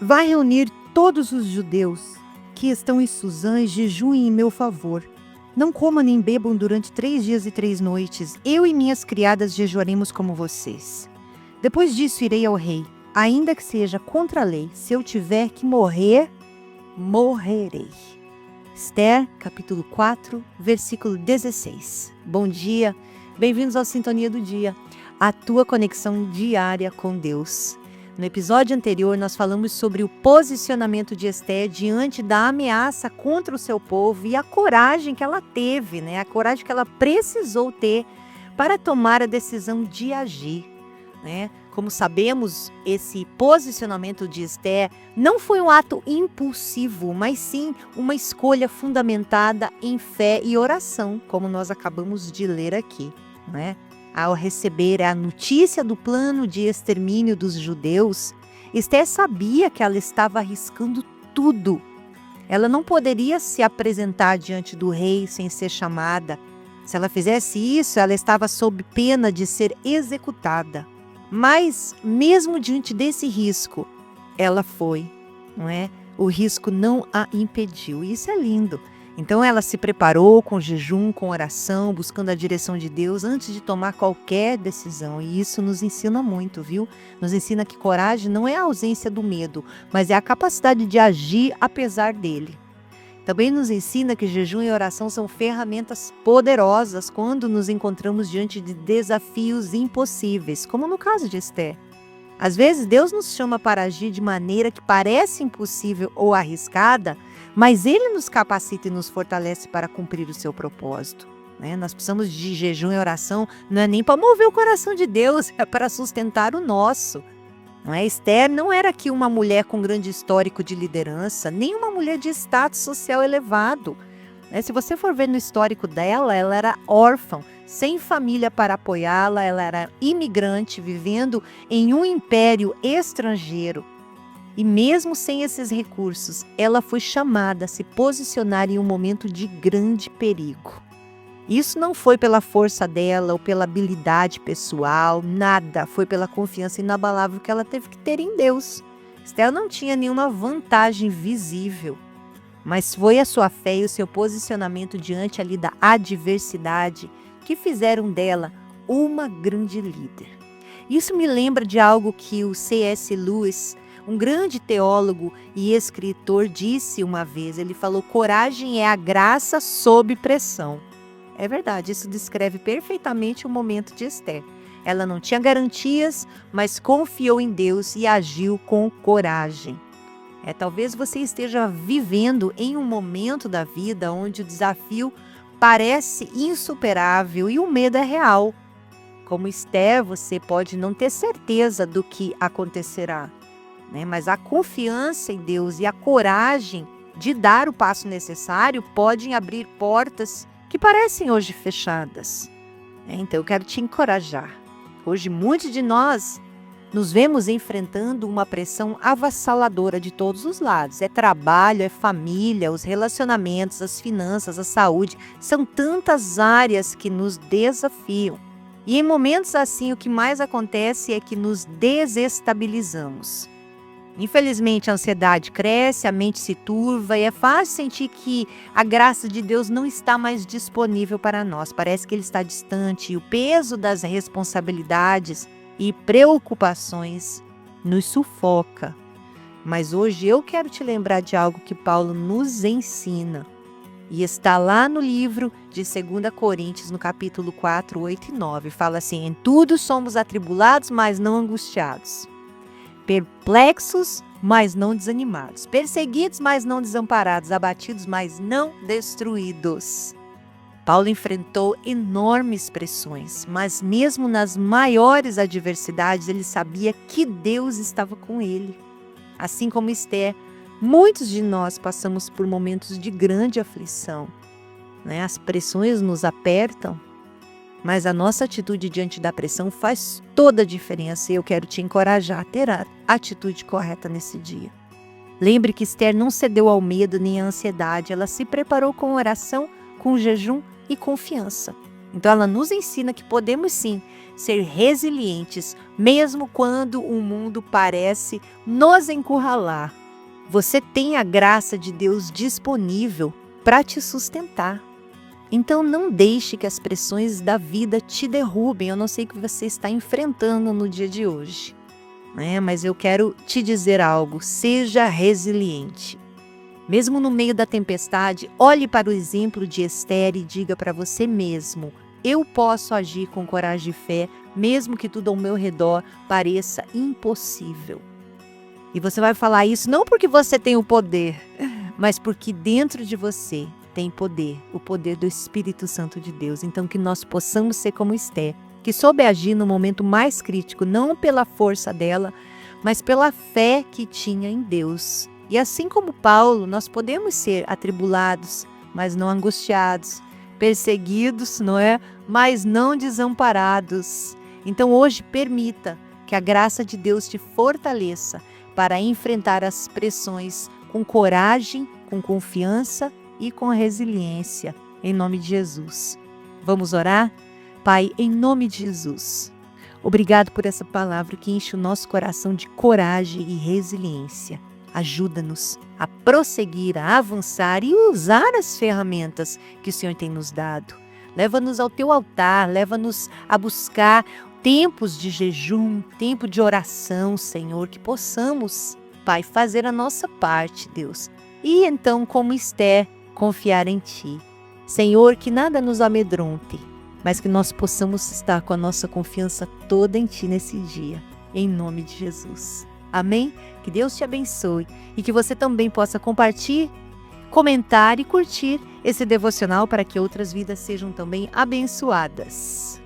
Vai reunir todos os judeus que estão em Suzã e jejuem em meu favor. Não comam nem bebam durante 3 dias e 3 noites. Eu e minhas criadas jejuaremos como vocês. Depois disso irei ao rei, ainda que seja contra a lei. Se eu tiver que morrer, morrerei. Esther, capítulo 4, versículo 16. Bom dia, bem-vindos ao Sintonia do Dia, a tua conexão diária com Deus. No episódio anterior, nós falamos sobre o posicionamento de Esther diante da ameaça contra o seu povo e a coragem que ela teve, A coragem que ela precisou ter para tomar a decisão de agir, Como sabemos, esse posicionamento de Esther não foi um ato impulsivo, mas sim uma escolha fundamentada em fé e oração, como nós acabamos de ler aqui, Ao receber a notícia do plano de extermínio dos judeus, Esther sabia que ela estava arriscando tudo. Ela não poderia se apresentar diante do rei sem ser chamada. Se ela fizesse isso, ela estava sob pena de ser executada. Mas, mesmo diante desse risco, ela foi, O risco não a impediu. E isso é lindo. Então ela se preparou com jejum, com oração, buscando a direção de Deus antes de tomar qualquer decisão. E isso nos ensina muito, viu? Nos ensina que coragem não é a ausência do medo, mas é a capacidade de agir apesar dele. Também nos ensina que jejum e oração são ferramentas poderosas quando nos encontramos diante de desafios impossíveis, como no caso de Esther. Às vezes Deus nos chama para agir de maneira que parece impossível ou arriscada, mas Ele nos capacita e nos fortalece para cumprir o seu propósito. Nós precisamos de jejum e oração, não é nem para mover o coração de Deus, é para sustentar o nosso. Esther não era aqui uma mulher com grande histórico de liderança, nem uma mulher de status social elevado. Se você for ver no histórico dela, ela era órfã, sem família para apoiá-la, ela era imigrante, vivendo em um império estrangeiro. E mesmo sem esses recursos, ela foi chamada a se posicionar em um momento de grande perigo. Isso não foi pela força dela ou pela habilidade pessoal, nada. Foi pela confiança inabalável que ela teve que ter em Deus. Esther não tinha nenhuma vantagem visível, mas foi a sua fé e o seu posicionamento diante ali da adversidade que fizeram dela uma grande líder. Isso me lembra de algo que o C.S. Lewis, um grande teólogo e escritor, disse uma vez. Ele falou: coragem é a graça sob pressão. É verdade, isso descreve perfeitamente o momento de Esther. Ela não tinha garantias, mas confiou em Deus e agiu com coragem. Talvez você esteja vivendo em um momento da vida onde o desafio parece insuperável e o medo é real. Como Esther, você pode não ter certeza do que acontecerá, mas a confiança em Deus e a coragem de dar o passo necessário podem abrir portas que parecem hoje fechadas. Então eu quero te encorajar. Hoje muitos de nós nos vemos enfrentando uma pressão avassaladora de todos os lados. É trabalho, é família, os relacionamentos, as finanças, a saúde. São tantas áreas que nos desafiam. E em momentos assim, o que mais acontece é que nos desestabilizamos. Infelizmente, a ansiedade cresce, a mente se turva e é fácil sentir que a graça de Deus não está mais disponível para nós. Parece que Ele está distante e o peso das responsabilidades e preocupações nos sufoca. Mas hoje eu quero te lembrar de algo que Paulo nos ensina. E está lá no livro de 2 Coríntios, no capítulo 4, 8 e 9. Fala assim: em tudo somos atribulados, mas não angustiados. Perplexos, mas não desanimados. Perseguidos, mas não desamparados. Abatidos, mas não destruídos. Paulo enfrentou enormes pressões, mas mesmo nas maiores adversidades, ele sabia que Deus estava com ele. Assim como Esther, muitos de nós passamos por momentos de grande aflição. As pressões nos apertam, mas a nossa atitude diante da pressão faz toda a diferença e eu quero te encorajar a ter a atitude correta nesse dia. Lembre que Esther não cedeu ao medo nem à ansiedade, ela se preparou com oração, com jejum e confiança. Então ela nos ensina que podemos sim ser resilientes, mesmo quando o mundo parece nos encurralar. Você tem a graça de Deus disponível para te sustentar. Então não deixe que as pressões da vida te derrubem. Eu não sei o que você está enfrentando no dia de hoje, né? Mas eu quero te dizer algo: seja resiliente. Mesmo no meio da tempestade, olhe para o exemplo de Esther e diga para você mesmo: eu posso agir com coragem e fé, mesmo que tudo ao meu redor pareça impossível. E você vai falar isso não porque você tem o poder, mas porque dentro de você tem poder, o poder do Espírito Santo de Deus. Então que nós possamos ser como Esther, que soube agir no momento mais crítico, não pela força dela, mas pela fé que tinha em Deus. E assim como Paulo, nós podemos ser atribulados, mas não angustiados, perseguidos, não é? Mas não desamparados. Então hoje permita que a graça de Deus te fortaleça para enfrentar as pressões com coragem, com confiança e com resiliência, em nome de Jesus. Vamos orar? Pai, em nome de Jesus, obrigado por essa palavra que enche o nosso coração de coragem e resiliência. Ajuda-nos a prosseguir, a avançar e usar as ferramentas que o Senhor tem nos dado. Leva-nos ao teu altar, leva-nos a buscar tempos de jejum, tempo de oração, Senhor, que possamos, Pai, fazer a nossa parte, Deus. E então, como Esther, confiar em Ti. Senhor, que nada nos amedronte, mas que nós possamos estar com a nossa confiança toda em Ti nesse dia, em nome de Jesus. Amém? Que Deus te abençoe e que você também possa compartilhar, comentar e curtir esse devocional para que outras vidas sejam também abençoadas.